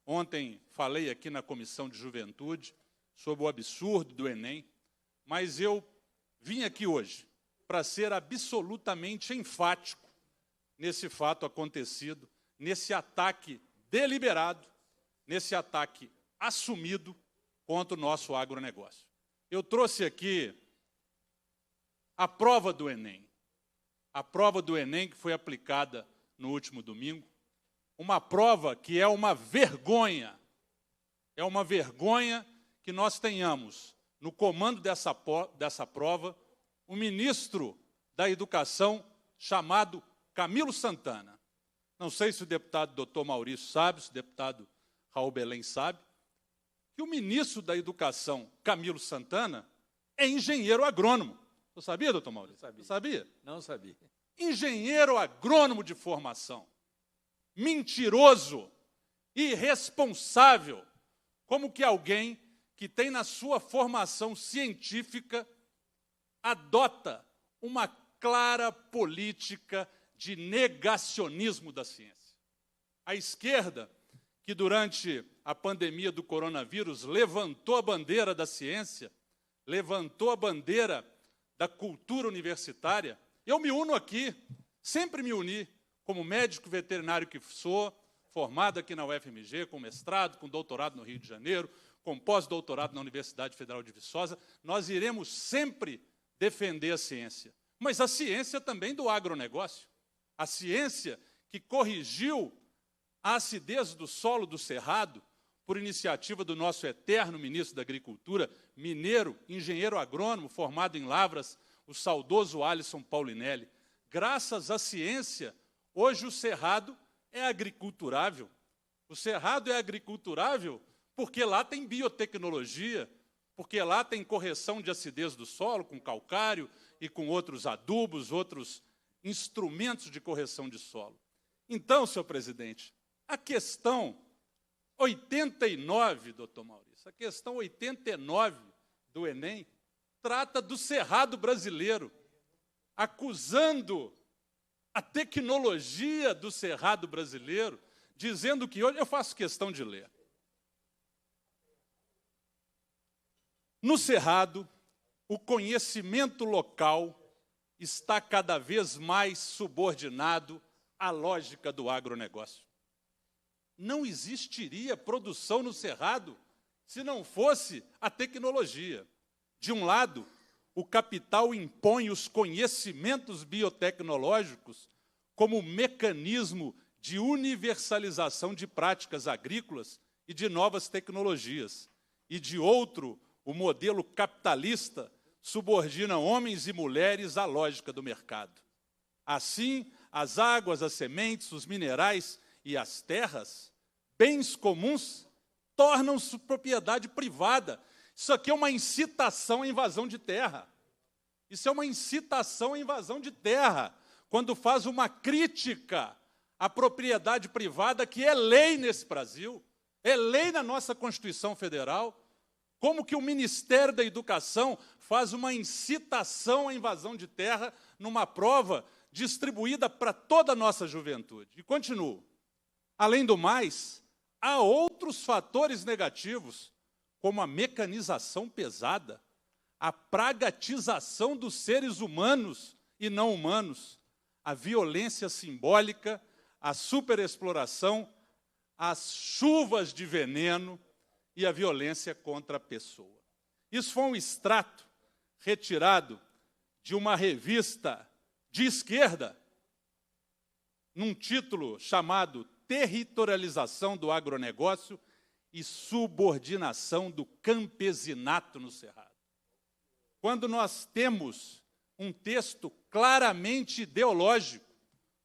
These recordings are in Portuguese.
Ontem falei aqui na Comissão de Juventude sobre o absurdo do Enem, mas eu vim aqui hoje para ser absolutamente enfático nesse fato acontecido, nesse ataque deliberado, nesse ataque assumido contra o nosso agronegócio. Eu trouxe aqui a prova do Enem. A prova do Enem que foi aplicada no último domingo. Uma prova que é uma vergonha. É uma vergonha que nós tenhamos no comando dessa prova o ministro da Educação chamado Camilo Santana. Não sei se o deputado doutor Maurício sabe, se o deputado Raul Belém sabe, que o ministro da Educação, Camilo Santana, é engenheiro agrônomo. Você sabia, doutor Maurício? Sabia. Você sabia? Não sabia. Engenheiro agrônomo de formação. Mentiroso, irresponsável, como que alguém que tem na sua formação científica adota uma clara política de negacionismo da ciência. A esquerda, que durante a pandemia do coronavírus levantou a bandeira da ciência, levantou a bandeira da cultura universitária, eu me uno aqui, sempre me uni, como médico veterinário que sou, formado aqui na UFMG, com mestrado, com doutorado no Rio de Janeiro, com pós-doutorado na Universidade Federal de Viçosa, nós iremos sempre defender a ciência. Mas a ciência também do agronegócio. A ciência que corrigiu a acidez do solo do Cerrado, por iniciativa do nosso eterno ministro da Agricultura, mineiro, engenheiro agrônomo, formado em Lavras, o saudoso Alisson Paulinelli. Graças à ciência, hoje o Cerrado é agriculturável. O Cerrado é agriculturável porque lá tem biotecnologia, porque lá tem correção de acidez do solo, com calcário e com outros adubos, outros instrumentos de correção de solo. Então, senhor presidente, a questão 89, doutor Maurício, a questão 89 do Enem trata do Cerrado brasileiro, acusando a tecnologia do Cerrado brasileiro, dizendo que hoje, eu faço questão de ler. No Cerrado, o conhecimento local está cada vez mais subordinado à lógica do agronegócio. Não existiria produção no Cerrado se não fosse a tecnologia. De um lado, o capital impõe os conhecimentos biotecnológicos como mecanismo de universalização de práticas agrícolas e de novas tecnologias. E, de outro, o modelo capitalista subordina homens e mulheres à lógica do mercado. Assim, as águas, as sementes, os minerais e as terras, bens comuns, tornam-se propriedade privada. Isso aqui é uma incitação à invasão de terra. Isso é uma incitação à invasão de terra, quando faz uma crítica à propriedade privada, que é lei nesse Brasil, é lei na nossa Constituição Federal. Como que o Ministério da Educação faz uma incitação à invasão de terra numa prova distribuída para toda a nossa juventude? E continuo. Além do mais, há outros fatores negativos, como a mecanização pesada, a pragatização dos seres humanos e não humanos, a violência simbólica, a superexploração, as chuvas de veneno e a violência contra a pessoa. Isso foi um extrato retirado de uma revista de esquerda, num título chamado Territorialização do Agronegócio e Subordinação do Campesinato no Cerrado. Quando nós temos um texto claramente ideológico,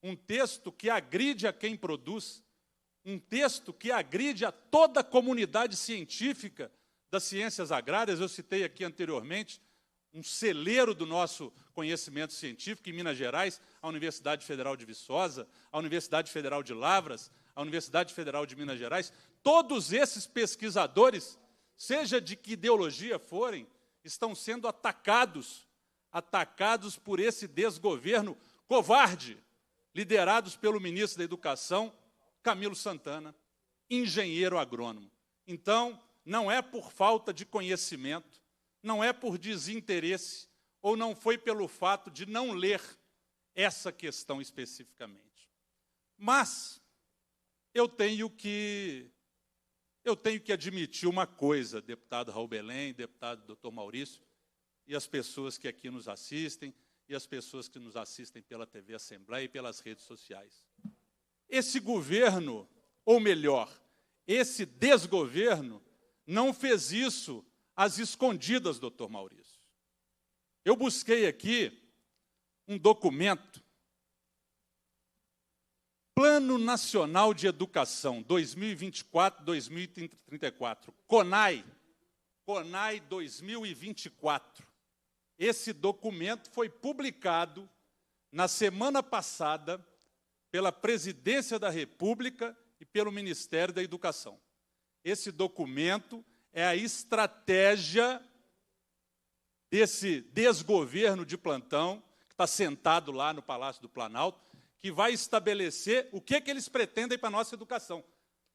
um texto que agride a quem produz, um texto que agride a toda a comunidade científica das ciências agrárias. Eu citei aqui anteriormente um celeiro do nosso conhecimento científico em Minas Gerais, a Universidade Federal de Viçosa, a Universidade Federal de Lavras, a Universidade Federal de Minas Gerais. Todos esses pesquisadores, seja de que ideologia forem, estão sendo atacados por esse desgoverno covarde, liderados pelo ministro da Educação, Camilo Santana. engenheiro agrônomo. Então, não é por falta de conhecimento, não é por desinteresse, ou não foi pelo fato de não ler essa questão especificamente. Mas eu tenho que admitir uma coisa, deputado Raul Belém, deputado doutor Maurício, e as pessoas que aqui nos assistem, e as pessoas que nos assistem pela TV Assembleia e pelas redes sociais. Esse governo, ou melhor, esse desgoverno, não fez isso às escondidas, doutor Maurício. Eu busquei aqui um documento, Plano Nacional de Educação 2024-2034, CONAI 2024. Esse documento foi publicado na semana passada pela Presidência da República e pelo Ministério da Educação. Esse documento é a estratégia desse desgoverno de plantão, que está sentado lá no Palácio do Planalto, que vai estabelecer o que eles pretendem para a nossa educação.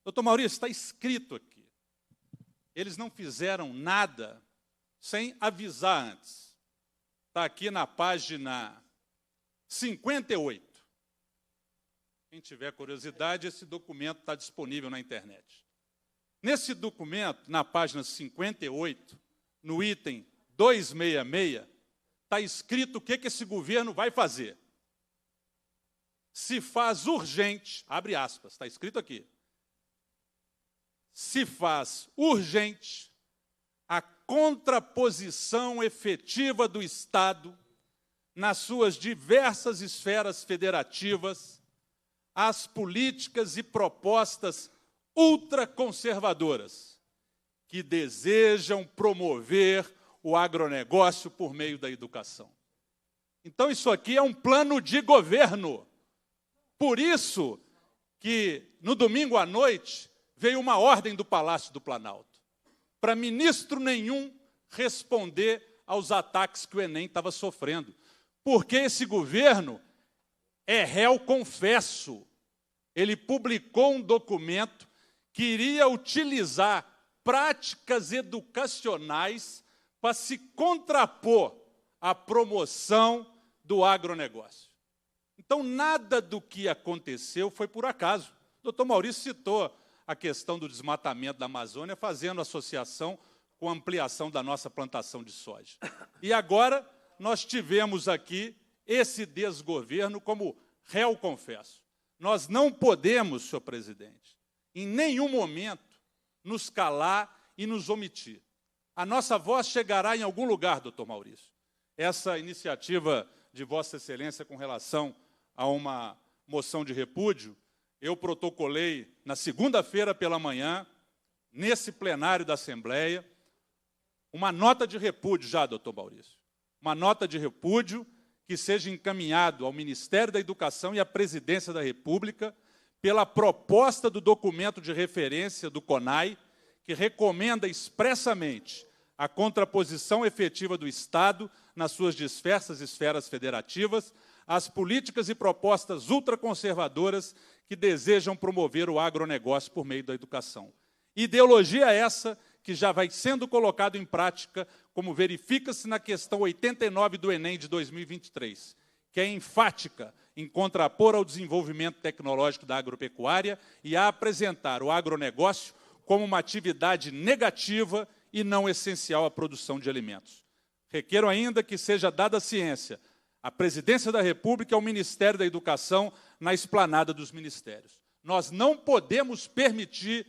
Doutor Maurício, está escrito aqui. Eles não fizeram nada sem avisar antes. Está aqui na página 58. Quem tiver curiosidade, esse documento está disponível na internet. Nesse documento, na página 58, no item 266, está escrito o que esse governo vai fazer. Se faz urgente, abre aspas, está escrito aqui, se faz urgente a contraposição efetiva do Estado nas suas diversas esferas federativas às políticas e propostas ultraconservadoras que desejam promover o agronegócio por meio da educação. Então, isso aqui é um plano de governo. Por isso que, no domingo à noite, veio uma ordem do Palácio do Planalto, para ministro nenhum responder aos ataques que o Enem estava sofrendo. Porque esse governo é réu confesso. Ele publicou um documento que iria utilizar práticas educacionais para se contrapor à promoção do agronegócio. Então, nada do que aconteceu foi por acaso. O doutor Maurício citou a questão do desmatamento da Amazônia, fazendo associação com a ampliação da nossa plantação de soja. E agora nós tivemos aqui esse desgoverno como réu confesso. Nós não podemos, senhor presidente, em nenhum momento nos calar e nos omitir. A nossa voz chegará em algum lugar, doutor Maurício. Essa iniciativa de Vossa Excelência com relação a uma moção de repúdio, eu protocolei na segunda-feira pela manhã, nesse plenário da Assembleia, uma nota de repúdio já, doutor Maurício. Uma nota de repúdio que seja encaminhado ao Ministério da Educação e à Presidência da República pela proposta do documento de referência do CONAI, que recomenda expressamente a contraposição efetiva do Estado nas suas diversas esferas federativas às políticas e propostas ultraconservadoras que desejam promover o agronegócio por meio da educação. Ideologia essa que já vai sendo colocado em prática, como verifica-se na questão 89 do Enem de 2023, que é enfática em contrapor ao desenvolvimento tecnológico da agropecuária e a apresentar o agronegócio como uma atividade negativa e não essencial à produção de alimentos. Requero ainda que seja dada ciência à Presidência da República e ao Ministério da Educação na esplanada dos ministérios. Nós não podemos permitir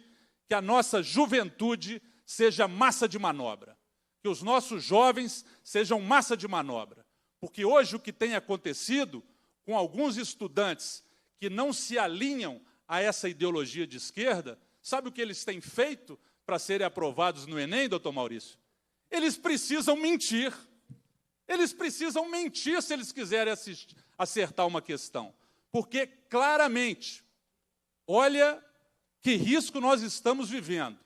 que a nossa juventude seja massa de manobra, que os nossos jovens sejam massa de manobra, porque hoje o que tem acontecido com alguns estudantes que não se alinham a essa ideologia de esquerda, sabe o que eles têm feito para serem aprovados no Enem, doutor Maurício? Eles precisam mentir. Eles precisam mentir se eles quiserem acertar uma questão. Porque, claramente, olha que risco nós estamos vivendo.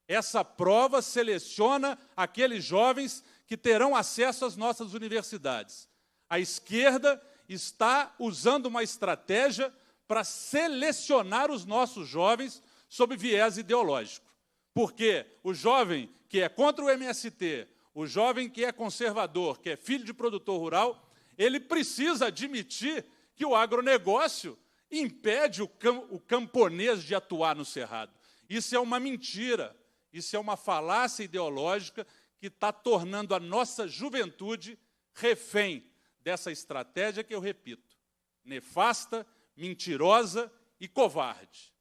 Essa prova seleciona aqueles jovens que terão acesso às nossas universidades. A esquerda está usando uma estratégia para selecionar os nossos jovens sob viés ideológico. Porque o jovem que é contra o MST, o jovem que é conservador, que é filho de produtor rural, ele precisa admitir que o agronegócio impede o camponês de atuar no cerrado. Isso é uma mentira, isso é uma falácia ideológica que está tornando a nossa juventude refém dessa estratégia que eu repito, nefasta, mentirosa e covarde.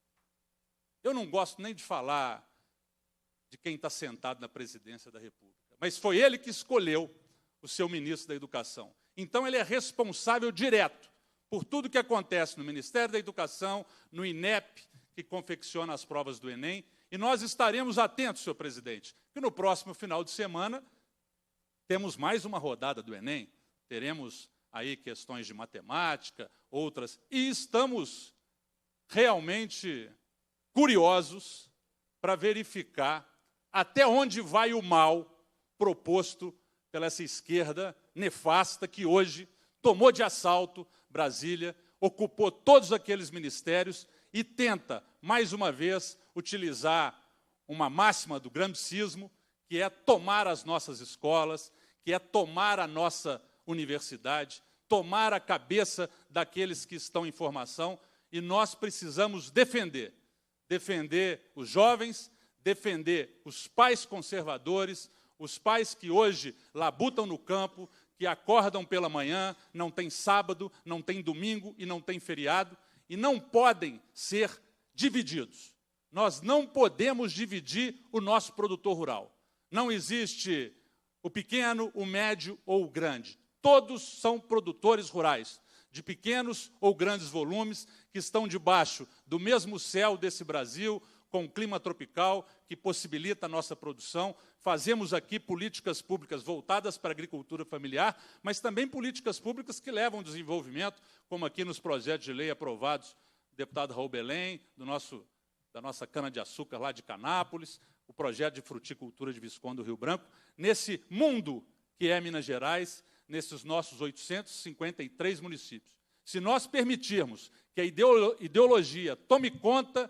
Eu não gosto nem de falar de quem está sentado na presidência da República, mas foi ele que escolheu o seu ministro da Educação. Então, ele é responsável direto por tudo que acontece no Ministério da Educação, no INEP, que confecciona as provas do Enem, e nós estaremos atentos, senhor presidente, que no próximo final de semana temos mais uma rodada do Enem, teremos aí questões de matemática, outras, e estamos realmente curiosos para verificar até onde vai o mal proposto pela essa esquerda nefasta que hoje tomou de assalto Brasília, ocupou todos aqueles ministérios e tenta, mais uma vez, utilizar uma máxima do gramscismo, que é tomar as nossas escolas, que é tomar a nossa universidade, tomar a cabeça daqueles que estão em formação, e nós precisamos defender os jovens, defender os pais conservadores, os pais que hoje labutam no campo, que acordam pela manhã, não tem sábado, não tem domingo e não tem feriado, e não podem ser divididos. Nós não podemos dividir o nosso produtor rural. Não existe o pequeno, o médio ou o grande. Todos são produtores rurais, de pequenos ou grandes volumes, que estão debaixo do mesmo céu desse Brasil, com um clima tropical que possibilita a nossa produção. Fazemos aqui políticas públicas voltadas para a agricultura familiar, mas também políticas públicas que levam ao desenvolvimento, como aqui nos projetos de lei aprovados do deputado Raul Belém, da nossa cana-de-açúcar lá de Canápolis, o projeto de fruticultura de Visconde do Rio Branco, nesse mundo que é Minas Gerais, nesses nossos 853 municípios. Se nós permitirmos que a ideologia tome conta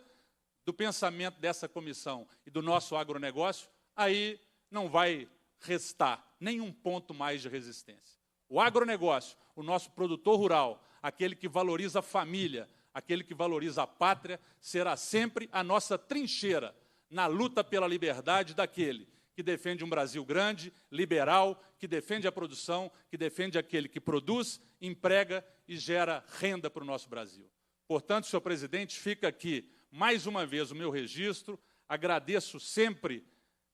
do pensamento dessa comissão e do nosso agronegócio, aí não vai restar nenhum ponto mais de resistência. O agronegócio, o nosso produtor rural, aquele que valoriza a família, aquele que valoriza a pátria, será sempre a nossa trincheira na luta pela liberdade daquele que defende um Brasil grande, liberal, que defende a produção, que defende aquele que produz, emprega e gera renda para o nosso Brasil. Portanto, senhor presidente, fica aqui mais uma vez o meu registro, agradeço sempre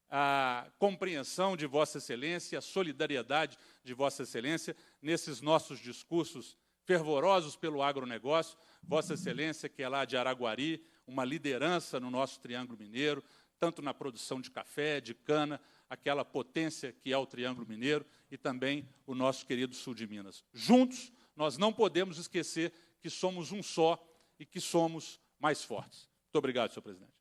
a compreensão de Vossa Excelência, a solidariedade de Vossa Excelência nesses nossos discursos fervorosos pelo agronegócio. Vossa Excelência, que é lá de Araguari, uma liderança no nosso Triângulo Mineiro, tanto na produção de café, de cana, aquela potência que é o Triângulo Mineiro, e também o nosso querido sul de Minas. Juntos, nós não podemos esquecer que somos um só e que somos mais fortes. Muito obrigado, senhor presidente.